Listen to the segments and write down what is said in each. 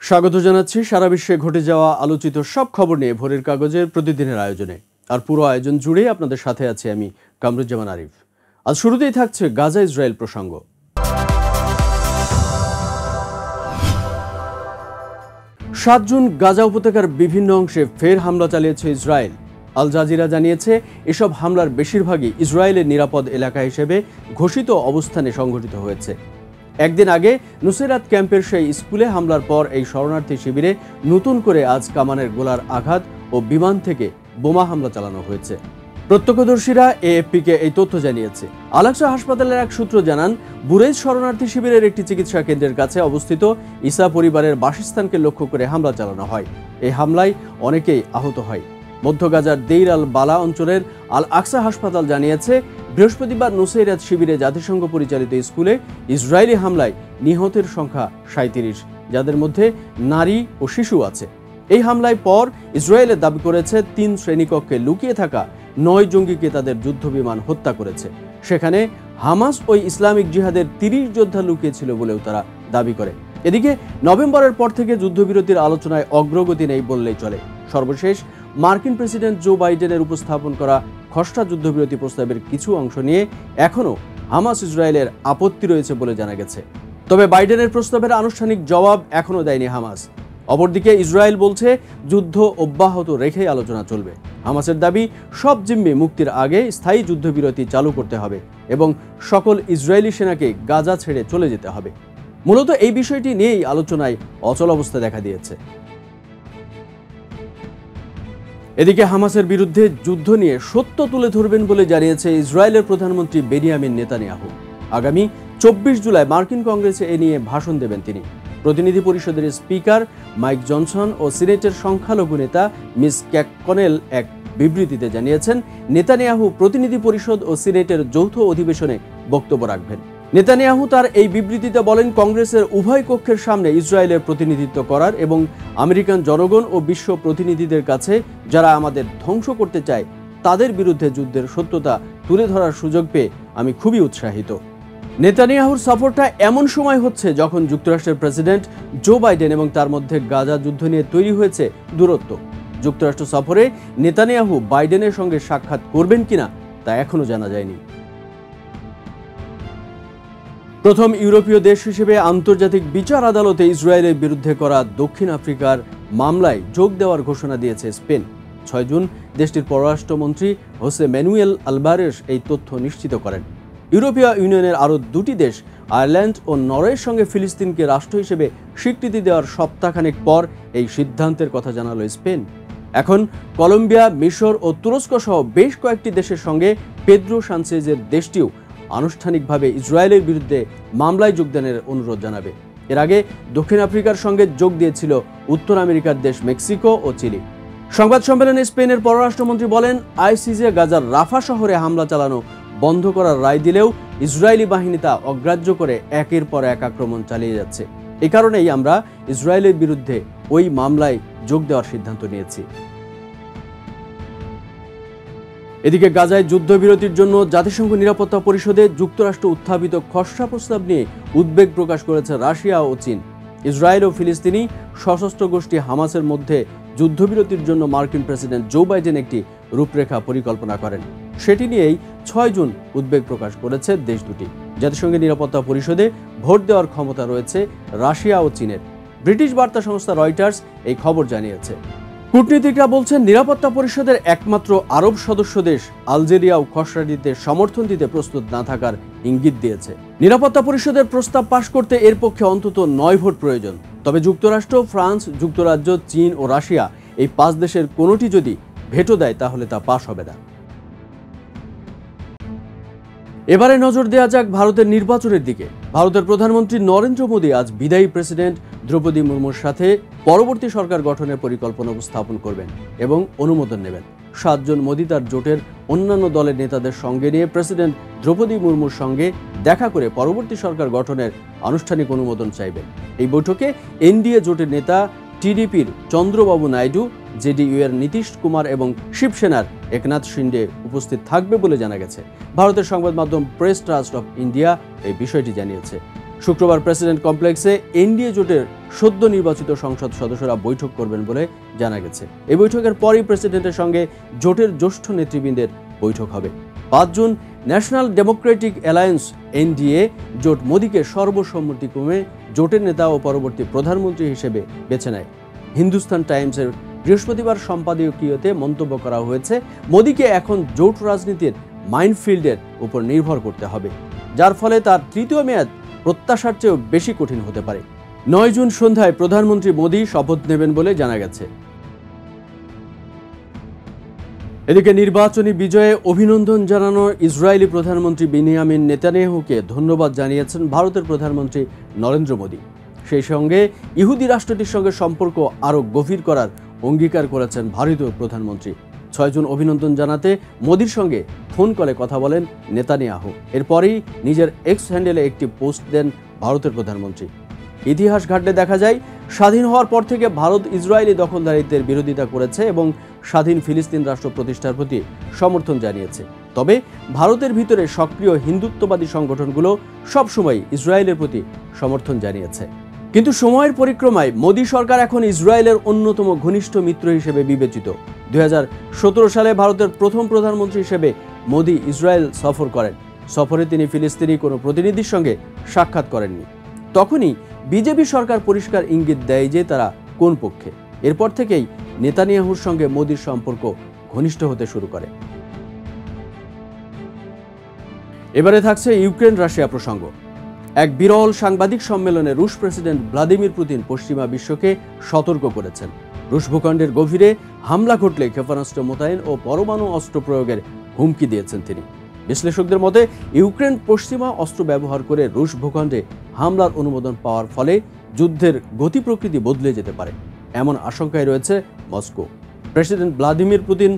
স্বাগত জানাচ্ছি সারা বিশ্বে ঘটে যাওয়া আলোচিত সব খবর নিয়ে ভোরের কাগজের প্রতিদিনের আয়োজনে। আর পুরো আয়োজন জুড়ে আপনাদের সাথে আছি আমি কামরুজ্জামান আরিফ। আজ শুরুতেই থাকছে গাজা ইসরায়েল প্রসঙ্গ। 7 জুন গাজা উপত্যকার বিভিন্ন অংশে ফের হামলা চালিয়েছে ইসরায়েল। আল জাজিরা জানিয়েছে এসব হামলার বেশিরভাগই ইসরায়েলের নিরাপদ এলাকা হিসেবে ঘোষিত অবস্থানে সংঘটিত হয়েছে। একদিন আগে নুসেরাত ক্যাম্পের সেই স্কুলে হামলার পর এই শরণার্থী শিবিরে নতুন করে আজ কামানের গোলার আঘাত ও বিমান থেকে বোমা হামলা চালানো হয়েছে। প্রত্যক্ষদর্শীরা এএফপিকে এই তথ্য জানিয়েছে। আল-আকসা হাসপাতালের এক সূত্র জানান, বুরেজ শরণার্থী শিবিরের একটি চিকিৎসা কেন্দ্রের কাছে অবস্থিত ঈসা পরিবারের বাসস্থানকে লক্ষ্য করে হামলা চালানো হয়। এই হামলায় অনেকেই আহত হয়। মধ্য গাজার দেইর আল বালা অঞ্চলের আল-আকসা হাসপাতাল জানিয়েছে, বৃহস্পতিবার নুসেরাত শিবিরে জাতিসংঘ পরিচালিত স্কুলে ইসরায়েলি হামলায় নিহতের সংখ্যা 37, যাদের মধ্যে নারী ও শিশু আছে। এই হামলায় পর ইসরায়েলের দাবি করেছে 3 শ্রেণীকক্ষে লুকিয়ে থাকা 9 জঙ্গিকে তাদের যুদ্ধবিমান হত্যা করেছে। সেখানে হামাস ও ইসলামিক জিহাদের 30 যোদ্ধা লুকিয়ে ছিল বলেও তারা দাবি করে। এদিকে নভেম্বরের পর থেকে যুদ্ধবিরতির আলোচনায় অগ্রগতি নেই বললেই চলে। সর্বশেষ মার্কিন প্রেসিডেন্ট জো বাইডেনের উপস্থাপন করা খসড়া যুদ্ধবিরতি প্রস্তাবের কিছু অংশ নিয়ে এখনও হামাস ইসরায়েলের আপত্তি রয়েছে বলে জানা গেছে। তবে বাইডেনের প্রস্তাবের আনুষ্ঠানিক জবাব এখনও দেয়নি হামাস। অপরদিকে ইসরায়েল বলছে যুদ্ধ অব্যাহত রেখেই আলোচনা চলবে। হামাসের দাবি, সব জিম্মি মুক্তির আগে স্থায়ী যুদ্ধবিরতি চালু করতে হবে এবং সকল ইসরায়েলি সেনাকে গাজা ছেড়ে চলে যেতে হবে। মূলত এই বিষয়টি নিয়েই আলোচনায় অচল অবস্থা দেখা দিয়েছে। এদিকে হামাসের বিরুদ্ধে যুদ্ধ নিয়ে সত্য তুলে ধরবেন বলে জানিয়েছে ইসরায়েলের প্রধানমন্ত্রী বেনিয়ামিন নেতানিয়াহু। আগামী 24 জুলাই মার্কিন কংগ্রেসে এ নিয়ে ভাষণ দেবেন তিনি। প্রতিনিধি পরিষদের স্পিকার মাইক জনসন ও সিনেটের সংখ্যালঘু নেতা মিস ক্যাকনেল এক বিবৃতিতে জানিয়েছেন, নেতানিয়াহু প্রতিনিধি পরিষদ ও সিনেটের যৌথ অধিবেশনে বক্তব্য রাখবেন। নেতানিয়াহু তার এই বিবৃতিতে বলেন, কংগ্রেসের উভয় কক্ষের সামনে ইসরায়েলের প্রতিনিধিত্ব করার এবং আমেরিকান জনগণ ও বিশ্ব প্রতিনিধিদের কাছে যারা আমাদের ধ্বংস করতে চায় তাদের বিরুদ্ধে যুদ্ধের সত্যতা তুলে ধরার সুযোগ পেয়ে আমি খুবই উৎসাহিত। নেতানিয়াহুর সফরটা এমন সময় হচ্ছে যখন যুক্তরাষ্ট্রের প্রেসিডেন্ট জো বাইডেন এবং তার মধ্যে গাজা যুদ্ধ নিয়ে তৈরি হয়েছে দূরত্ব। যুক্তরাষ্ট্র সফরে নেতানিয়াহু বাইডেনের সঙ্গে সাক্ষাৎ করবেন কিনা তা এখনো জানা যায়নি। প্রথম ইউরোপীয় দেশ হিসেবে আন্তর্জাতিক বিচার আদালতে ইসরায়েলের বিরুদ্ধে করা দক্ষিণ আফ্রিকার মামলায় যোগ দেওয়ার ঘোষণা দিয়েছে স্পেন। 6 জুন দেশটির পররাষ্ট্রমন্ত্রী হোসে ম্যানুয়েল আলবারেস এই তথ্য নিশ্চিত করেন। ইউরোপীয় ইউনিয়নের আরও 2টি দেশ আয়ারল্যান্ড ও নরওয়ের সঙ্গে ফিলিস্তিনকে রাষ্ট্র হিসেবে স্বীকৃতি দেওয়ার সপ্তাহখানেক পর এই সিদ্ধান্তের কথা জানালো স্পেন। এখন কলম্বিয়া, মিশর ও তুরস্ক সহ বেশ কয়েকটি দেশের সঙ্গে পেদ্রো সানচেজের দেশটিও আনুষ্ঠানিকভাবে ইসরায়েলের বিরুদ্ধে মামলায় যোগদানের অনুরোধ জানাবে। এর আগে দক্ষিণ আফ্রিকার সঙ্গে যোগ দিয়েছিল উত্তর আমেরিকার দেশ মেক্সিকো ও চিলি। সংবাদ সম্মেলনে স্পেনের পররাষ্ট্রমন্ত্রী বলেন, আইসিজে গাজার রাফা শহরে হামলা চালানো বন্ধ করার রায় দিলেও ইসরায়েলি বাহিনী তা অগ্রাহ্য করে একের পর এক আক্রমণ চালিয়ে যাচ্ছে। এ কারণেই আমরা ইসরায়েলের বিরুদ্ধে ওই মামলায় যোগ দেওয়ার সিদ্ধান্ত নিয়েছি। এদিকে গাজায় যুদ্ধবিরতির জন্য জাতিসংঘ নিরাপত্তা পরিষদে যুক্তরাষ্ট্র উত্থাপিত খসড়া প্রস্তাব নিয়ে উদ্বেগ প্রকাশ করেছে রাশিয়া ও চীন। ইসরায়েল ও ফিলিস্তিনি সশস্ত্র গোষ্ঠী হামাসের মধ্যে যুদ্ধবিরতির জন্য মার্কিন প্রেসিডেন্ট জো বাইডেন একটি রূপরেখা পরিকল্পনা করেন। সেটি নিয়েই 6 জুন উদ্বেগ প্রকাশ করেছে দেশ দুটি। জাতিসংঘের নিরাপত্তা পরিষদে ভোট দেওয়ার ক্ষমতা রয়েছে রাশিয়া ও চীনের। ব্রিটিশ বার্তা সংস্থা রয়টার্স এই খবর জানিয়েছে। কূটনীতিকরা বলছেন, নিরাপত্তা পরিষদের একমাত্র আরব সদস্য দেশ আলজেরিয়াও খসড়াটিতে সমর্থন দিতে প্রস্তুত না থাকার ইঙ্গিত দিয়েছে। নিরাপত্তা পরিষদের প্রস্তাব পাশ করতে এর পক্ষে অন্তত 9 ভোট প্রয়োজন। তবে যুক্তরাষ্ট্র, ফ্রান্স, যুক্তরাজ্য, চীন ও রাশিয়া এই 5 দেশের কোনোটি যদি ভেটো দেয় তাহলে তা পাশ হবে না। এবারে নজর দেওয়া যাক ভারতের নির্বাচনের দিকে। ভারতের প্রধানমন্ত্রী নরেন্দ্র মোদী আজ বিদায়ী প্রেসিডেন্ট দ্রৌপদী মুর্মুর সাথে পরবর্তী সরকার গঠনের পরিকল্পনা উপস্থাপন করবেন এবং অনুমোদন নেবেন। 7 জন মোদী তার জোটের অন্যান্য দলের নেতাদের সঙ্গে নিয়ে প্রেসিডেন্ট দ্রৌপদী মুর্মুর সঙ্গে দেখা করে পরবর্তী সরকার গঠনের আনুষ্ঠানিক অনুমোদন চাইবেন। এই বৈঠকে এনডিএ জোটের নেতা টিডিপির চন্দ্রবাবু নাইডু, জেডিইউ এর নীতিশ কুমার এবং শিবসেনার একনাথ শিন্ডে উপস্থিত থাকবে বলে জানা গেছে। ভারতের সংবাদ মাধ্যম প্রেস ট্রাস্ট অফ ইন্ডিয়া এই বিষয়টি জানিয়েছে। শুক্রবার প্রেসিডেন্ট কমপ্লেক্সে এনডিএ জোটের সদ্য নির্বাচিত সংসদ সদস্যরা বৈঠক করবেন বলে জানা গেছে। এই বৈঠকের পরই প্রেসিডেন্টের সঙ্গে জোটের জ্যেষ্ঠ নেতৃবৃন্দের বৈঠক হবে। 5 June national Democratic alliance NDA জোট মোদীকে সর্বসম্মতিক্রমে জোটের নেতা ও পরবর্তী প্রধানমন্ত্রী হিসেবে বেছে নেয়। হিন্দুস্তান টাইমসের বৃহস্পতিবার সম্পাদকীয়তে মন্তব্য করা হয়েছে, মোদীকে এখন জোট রাজনীতির মাইনফিল্ডের উপর নির্ভর করতে হবে, যার ফলে তার তৃতীয় মেয়াদ প্রত্যাশার চেয়েও বেশি কঠিন হতে পারে। 9 জুন সন্ধ্যায় প্রধানমন্ত্রী মোদী শপথ নেবেন বলে জানা গেছে। এদিকে নির্বাচনী বিজয়ে অভিনন্দন জানানো ইসরায়েলি প্রধানমন্ত্রী বেনিয়ামিন নেতানিয়াহুকে ধন্যবাদ জানিয়েছেন ভারতের প্রধানমন্ত্রী নরেন্দ্র মোদী। সেই সঙ্গে ইহুদি রাষ্ট্রটির সঙ্গে সম্পর্ক আরও গভীর করার অঙ্গীকার করেছেন ভারতীয় প্রধানমন্ত্রী। 6 জুন অভিনন্দন জানাতে মোদীর সঙ্গে ফোন কলে কথা বলেন নেতানিয়াহু। এরপরই নিজের এক্স হ্যান্ডেলে একটি পোস্ট দেন ভারতের প্রধানমন্ত্রী। ইতিহাস ঘাটলে দেখা যায়, স্বাধীন হওয়ার পর থেকে ভারত ইসরায়েলি দখলদারিত্বের বিরোধিতা করেছে এবং স্বাধীন ফিলিস্তিন রাষ্ট্র প্রতিষ্ঠার প্রতি সমর্থন জানিয়েছে। তবে ভারতের ভিতরে সক্রিয় হিন্দুত্ববাদী সংগঠনগুলো সবসময় ইসরায়েলের প্রতি সমর্থন জানিয়েছে। কিন্তু সময়ের পরিক্রমায় মোদী সরকার এখন ইসরায়েলের অন্যতম ঘনিষ্ঠ মিত্র হিসেবে বিবেচিত। 2017 সালে ভারতের প্রথম প্রধানমন্ত্রী হিসেবে মোদী ইসরায়েল সফর করেন। সফরে তিনি ফিলিস্তিনি কোনো প্রতিনিধির সঙ্গে সাক্ষাৎ করেননি। তখনই বিজেপি সরকার পরিষ্কার ইঙ্গিত দেয় যে তারা কোন পক্ষে। এরপর থেকেই নেতানিয়াহুর সঙ্গে মোদীর সম্পর্ক ঘনিষ্ঠ হতে শুরু করে। এবারে থাকছে ইউক্রেন রাশিয়া প্রসঙ্গ। এক বিরল সাংবাদিক সম্মেলনে রুশ প্রেসিডেন্ট ভ্লাদিমির পুতিন পশ্চিমা বিশ্বকে সতর্ক করেছেন। রুশ ভূখণ্ডের গভীরে হামলা ঘটলে ক্ষেপণাস্ত্র মোতায়েন ও পরমাণু অস্ত্র প্রয়োগের হুমকি দিয়েছেন তিনি। বিশ্লেষকদের মতে ইউক্রেন পশ্চিমা অস্ত্র ব্যবহার করে রুশ ভূখণ্ডে হামলার অনুমোদন পাওয়ার ফলে যুদ্ধের গতি প্রকৃতি বদলে যেতে পারে, এমন আশঙ্কায় রয়েছে মস্কো। প্রেসিডেন্ট ভ্লাদিমির পুতিন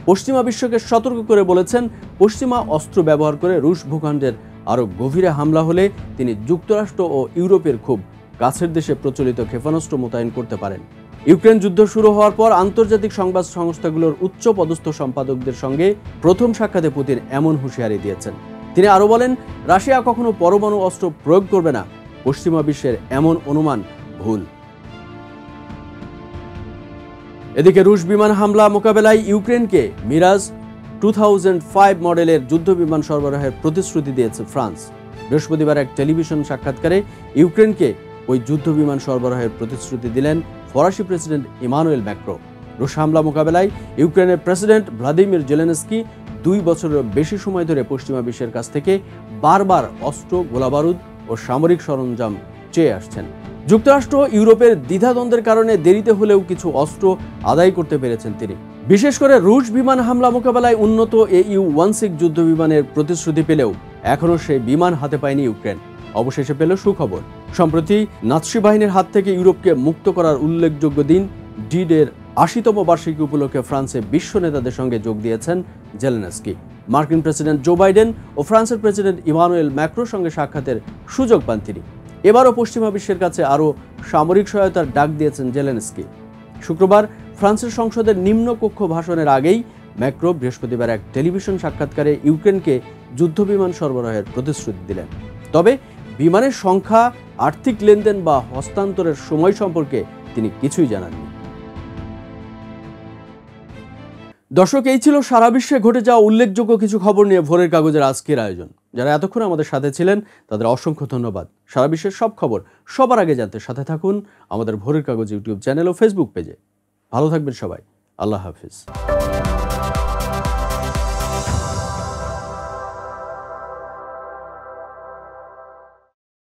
পশ্চিমা বিশ্বকে সতর্ক করে বলেছেন, পশ্চিমা অস্ত্র ব্যবহার করে রুশ ভূখণ্ডের আরও গভীরে হামলা হলে তিনি যুক্তরাষ্ট্র ও ইউরোপের খুব কাছের দেশে প্রচলিত ক্ষেপণাস্ত্র মোতায়েন করতে পারেন। ইউক্রেন যুদ্ধ শুরু হওয়ার পর আন্তর্জাতিক সংবাদ সংস্থাগুলোর উচ্চ পদস্থ সম্পাদকদের সঙ্গে প্রথম সাক্ষাতে পুতিন এমন হুঁশিয়ারি দিয়েছেন। তিনি আরও বলেন, রাশিয়া কখনো পরমাণু অস্ত্র প্রয়োগ করবে না। পশ্চিমা বিশ্বের এমন অনুমান ভুল। এদিকে রুশ বিমান হামলা মোকাবেলায় ইউক্রেনকে মিরাজ 2005 মডেলের যুদ্ধবিমান সরবরাহের প্রতিশ্রুতি দিয়েছে ফ্রান্স। বৃহস্পতিবার এক টেলিভিশন সাক্ষাৎকারে ইউক্রেনকে ওই যুদ্ধবিমান সরবরাহের প্রতিশ্রুতি দিলেন ফরাসি প্রেসিডেন্ট ইমানুয়েল ম্যাক্রো। রুশ হামলা মোকাবেলায় ইউক্রেনের প্রেসিডেন্ট ভ্লাদিমির জেলেনস্কি 2 বছরের বেশি সময় ধরে পশ্চিমা বিশ্বের কাছ থেকে বারবার অস্ত্র, গোলাবারুদ ও সামরিক সরঞ্জাম চেয়ে আসছেন। যুক্তরাষ্ট্র ইউরোপের দ্বিধাদ্বন্দ্বের কারণে দেরিতে হলেও কিছু অস্ত্র আদায় করতে পেরেছেন তিনি। বিশেষ করে রুশ বিমান হামলা মোকাবেলায় উন্নত AU-16 যুদ্ধবিমানের প্রতিশ্রুতি পেলেও এখনও সেই বিমান হাতে পায়নি ইউক্রেন। অবশেষে পেল সুখবর। সম্প্রতি নাৎসি বাহিনীর হাত থেকে ইউরোপকে মুক্ত করার উল্লেখযোগ্য দিন ডি-ডের 80তম বার্ষিকী উপলক্ষে ফ্রান্সে বিশ্ব নেতাদের সঙ্গে যোগ দিয়েছেন জেলেনস্কি। মার্কিন প্রেসিডেন্ট জো বাইডেন ও ফ্রান্সের প্রেসিডেন্ট ইমানুয়েল ম্যাক্রোর সঙ্গে সাক্ষাতের সুযোগ পান তিনি। এবারও পশ্চিমা বিশ্বের কাছে আরও সামরিক সহায়তার ডাক দিয়েছেন জেলেনস্কি। শুক্রবার ফ্রান্সের সংসদের নিম্নকক্ষ ভাষণের আগেই ম্যাক্রো বৃহস্পতিবার এক টেলিভিশন সাক্ষাৎকারে ইউক্রেনকে যুদ্ধবিমান সরবরাহের প্রতিশ্রুতি দিলেন। তবে বিমানের সংখ্যা, আর্থিক লেনদেন বা হস্তান্তরের সময় সম্পর্কে তিনি কিছুই জানাননি। দর্শক, এই ছিল সারা বিশ্বে ঘটে যাওয়া উল্লেখযোগ্য কিছু খবর নিয়ে ভোরের কাগজের আজকের আয়োজন। যারা এতক্ষণ আমাদের সাথে ছিলেন তাদের অসংখ্য ধন্যবাদ। সারা বিশ্বের সব খবর সবার আগে জানতে সাথে থাকুন আমাদের ভোরের কাগজ ইউটিউব চ্যানেল ও ফেসবুক পেজে। ভালো থাকবেন সবাই। আল্লাহ হাফিজ।